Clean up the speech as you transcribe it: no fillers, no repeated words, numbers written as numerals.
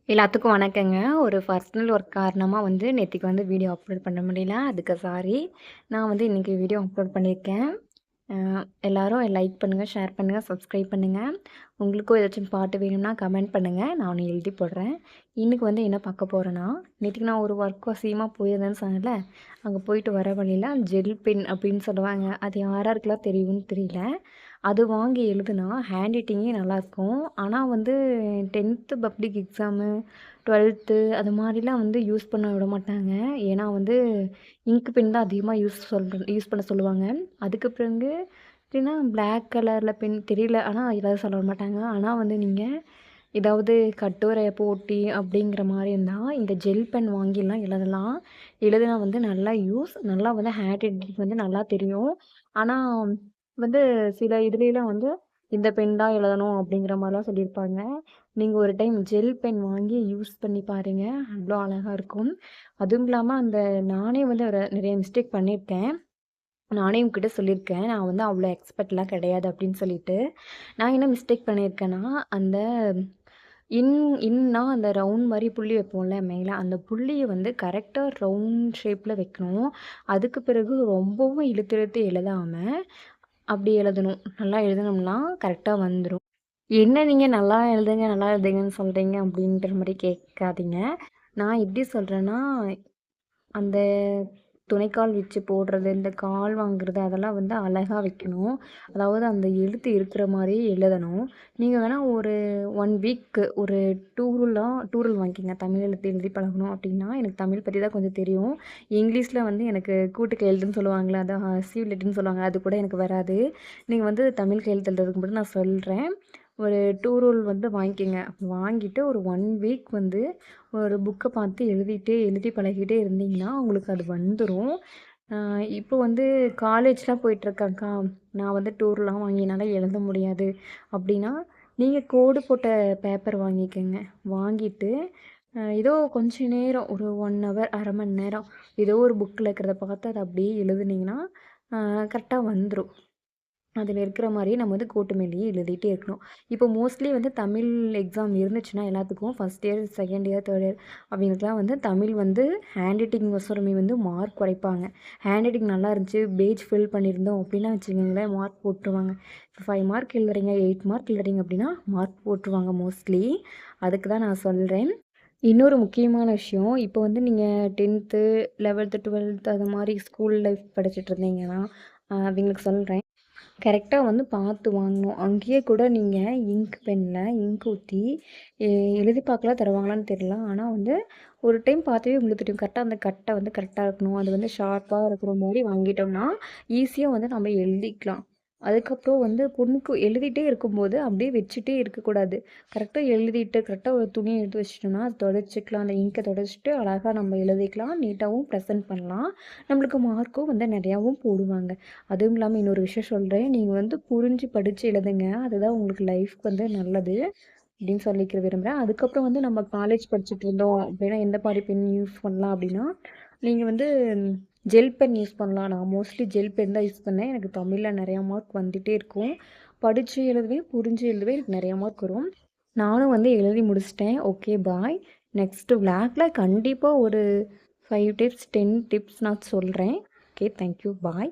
எல்லாத்துக்கும் வணக்கங்க. ஒரு பர்சனல் ஒர்க் காரணமா நேத்திக்கு வீடியோ அப்லோட் பண்ண முடியல. அதுக்கு சாரி. நான் இன்னைக்கு வீடியோ அப்லோட் பண்ணியிருக்கேன். அ எல்லாரும் லைக் பண்ணுங்க, ஷேர் பண்ணுங்க, சப்ஸ்கிரைப் பண்ணுங்க. உங்களுக்கும் ஏதாச்சும் பாட்டு வேணும்னா கமெண்ட் பண்ணுங்க. நான் எழுதி போடுறேன். இன்னைக்கு என்ன பார்க்க போறேன்னா, நேத்திக்கு நான் ஒரு ஒர்க் விஷயமா போயிருந்தேன்னு சொன்னேன்ல. அங்க போயிட்டு வர வழியில ஜெல் பென் அப்படின்னு சொல்லுவாங்க. அது யாராருக்கெல்லாம் தெரியும்னு தெரியல. அது வாங்கி எழுதுனா ஹேண்ட் ரைட்டிங்கே நல்லாயிருக்கும். ஆனா 10த் பப்ளிக் எக்ஸாமு, 12த்து அது மாதிரிலாம் யூஸ் பண்ண விட மாட்டாங்க. ஏன்னா இங்க் பென் தான் அதிகமா யூஸ் பண்ண சொல்லுவாங்க. அதுக்கு பிறகு எப்படின்னா பிளாக் கலர்ல பென் தெரியல. ஆனா ஏதாவது சொல்ல மாட்டாங்க. ஆனா நீங்க ஏதாவது கட்டுரை போட்டி அப்படிங்கிற மாரி இருந்தா, இந்த ஜெல் பென் வாங்கிலாம் எழுதலாம். எழுதுனா நல்லா நல்லா ஹேண்ட் ரைட்டிங் நல்லா தெரியும். ஆனா வந்து சில இதுலலாம் இந்த பென் தான் எழுதணும் அப்படிங்கிற மாரிலாம் சொல்லியிருப்பாங்க. நீங்க ஒரு டைம் ஜெல் பென் வாங்கி யூஸ் பண்ணி பாருங்க. அவ்ளோ அழகா இருக்கும். அதுவும் இல்லாம நானே நெறைய மிஸ்டேக் பண்ணியிருக்கேன். நானே உங்ககிட்ட சொல்லியிருக்கேன். நான் அவ்வளோ எக்ஸ்பர்ட்லாம் கிடையாது அப்படின்னு சொல்லிட்டு. நான் என்ன மிஸ்டேக் பண்ணியிருக்கேன்னா, அந்த இன் இன்னா அந்த ரவுண்ட் மாரி புள்ளி வைப்போம்ல மேல, அந்த புள்ளிய கரெக்ட்டா ரவுண்ட் ஷேப்ல வைக்கணும். அதுக்கு பிறகு ரொம்பவும் இழுத்து இழுத்து எழுதாம, அப்படி எழுதணும். நல்லா எழுதுனோம்னா கரெக்ட்டா வந்துரும். என்ன நீங்க நல்லா எழுதுங்க, நல்லா எழுதுங்கன்னு சொல்றீங்க அப்படின்ற மாரி கேட்காதீங்க. நான் எப்படி சொல்றேன்னா, அந்த துணைக்கால் வச்சு போடுறது, இந்த கால் வாங்குறது அதெல்லாம் அழகா வைக்கணும். அதாவது அந்த எழுத்து இருக்கிற மாரியே எழுதணும். நீங்க வேணா ஒரு 1 வீக் ஒரு டூரல் வாங்கிக்கங்க. தமிழ் எழுத்து எழுதி பழகணும் அப்படின்னா, எனக்கு தமிழ் பத்தி தான் கொஞ்சம் தெரியும். இங்கிலீஷ்ல எனக்கு கூட்டு கையெழுத்துன்னு சொல்லுவாங்கல்ல, அதான் ஹர்சிவ் லெட்டர்ன்னு சொல்லுவாங்க. அது கூட எனக்கு வராது. நீங்க தமிழ் கையெழுத்து எழுதுறதுக்கு மட்டும் நான் சொல்றேன். ஒரு 2 ரூல் வாங்கிக்கங்க. வாங்கிட்டு ஒரு 1 வீக் ஒரு புக்க பார்த்து எழுதி பழகிட்டே இருந்தீங்கன்னா, உங்களுக்கு அது வந்துரும். இப்போ காலேஜ்லாம் போயிட்டுருக்கேன்க்கா, நான் டூர்லாம் வாங்கி என்னால எழுத முடியாது அப்படின்னா, நீங்க கோடு போட்ட பேப்பர் வாங்கிக்கங்க. வாங்கிட்டு ஏதோ கொஞ்ச நேரம் ஒரு 1 ஹவர், 1/2 மணி நேரம் ஏதோ ஒரு புக்ல இருக்கிறத பார்த்து அத அப்படியே எழுதுனீங்கன்னா, கரெக்ட்டா வந்துரும். அதில இருக்கிற மாரியே நம்ம கோட்டு மேலேயே எழுதிட்டே இருக்கணும். இப்போ மோஸ்ட்லி தமிழ் எக்ஸாம் இருந்துச்சுன்னா எல்லாத்துக்கும் first year, second year, third year அவங்களுக்குலாம் தமிழ் ஹேண்ட் ரைட்டிங் வசரமே மார்க் குறைப்பாங்க. ஹேண்ட் ரைட்டிங் நல்லா இருந்துச்சு, பேஜ் ஃபில் பண்ணியிருந்தோம் அப்படின்னா வச்சுக்கோங்களேன், மார்க் போட்டுருவாங்க. இப்போ 5 மார்க் எழுதுறீங்க, 8 மார்க் எழுதுறீங்க அப்படின்னா மார்க் போட்டுருவாங்க மோஸ்ட்லி. அதுக்கு தான் நான் சொல்றேன். இன்னொரு முக்கியமான விஷயம், இப்போ நீங்க 10த்து, 11த்து, 12த்து அது மாரி ஸ்கூல் லைஃப் படிச்சுட்டு இருந்தீங்கன்னா, அவங்களுக்கு சொல்றேன். கரெக்ட்டா பார்த்து வாங்கணும். அங்கேயே கூட நீங்க இங்க் பென்ல இங்க் ஊத்தி எ எழுதி பார்க்கலாம் தருவாங்களான்னு தெரியல. ஆனா ஒரு டைம் பார்த்தாவே உங்களுக்கு தெரியும். கரெக்ட்டா அந்த கட்ட கரெக்ட்டா இருக்கணும். அது ஷார்ப்பா இருக்கிற மாரி வாங்கிட்டோம்னா, ஈஸியா நம்ம எழுதிக்கலாம். அதுக்கப்புறம் பொண்ணுக்கு எழுதிட்டே இருக்கும்போது அப்படியே வச்சுட்டே இருக்கக்கூடாது. கரெக்ட்டா எழுதிட்டு கரெக்ட்டா ஒரு துணிய எடுத்து வச்சுட்டோம்னா, அத தொடச்சுக்கலாம். அந்த இங்க தொடச்சுட்டு அழகா நம்ம எழுதிக்கலாம். நீட்டாவும் ப்ரெசென்ட் பண்ணலாம். நம்மளுக்கு மார்க்கும் நெறையாவும் போடுவாங்க. அதுவும் இல்லாம இன்னொரு விஷயம் சொல்றேன். நீங்க புரிஞ்சு படிச்சு எழுதுங்க. அதுதான் உங்களுக்கு லைஃப்க்கு நல்லது அப்படின்னு சொல்லிக்க விரும்புறேன். அதுக்கப்புறம் நம்ம காலேஜ் படிச்சுட்டு இருந்தோம் அப்படின்னா, எந்த மாரி பென் யூஸ் பண்ணலாம் அப்படின்னா, நீங்க ஜெல் பென் யூஸ் பண்ணலாம். நான் மோஸ்ட்லி ஜெல் பென் தான் யூஸ் பண்ணேன். எனக்கு தமிழ்ல நெறையா மார்க் வந்துட்டே இருக்கும். படிச்சு எழுதுவேன், புரிஞ்சு எழுதுவேன். எனக்கு நெறையா மார்க் வரும். நானும் எழுதி முடிச்சுட்டேன். Okay bye. நெக்ஸ்ட் விளாக்ல கண்டிப்பா ஒரு 5 டிப்ஸ், 10 டிப்ஸ் நான் சொல்றேன். ஓகே. Thank you. பாய்.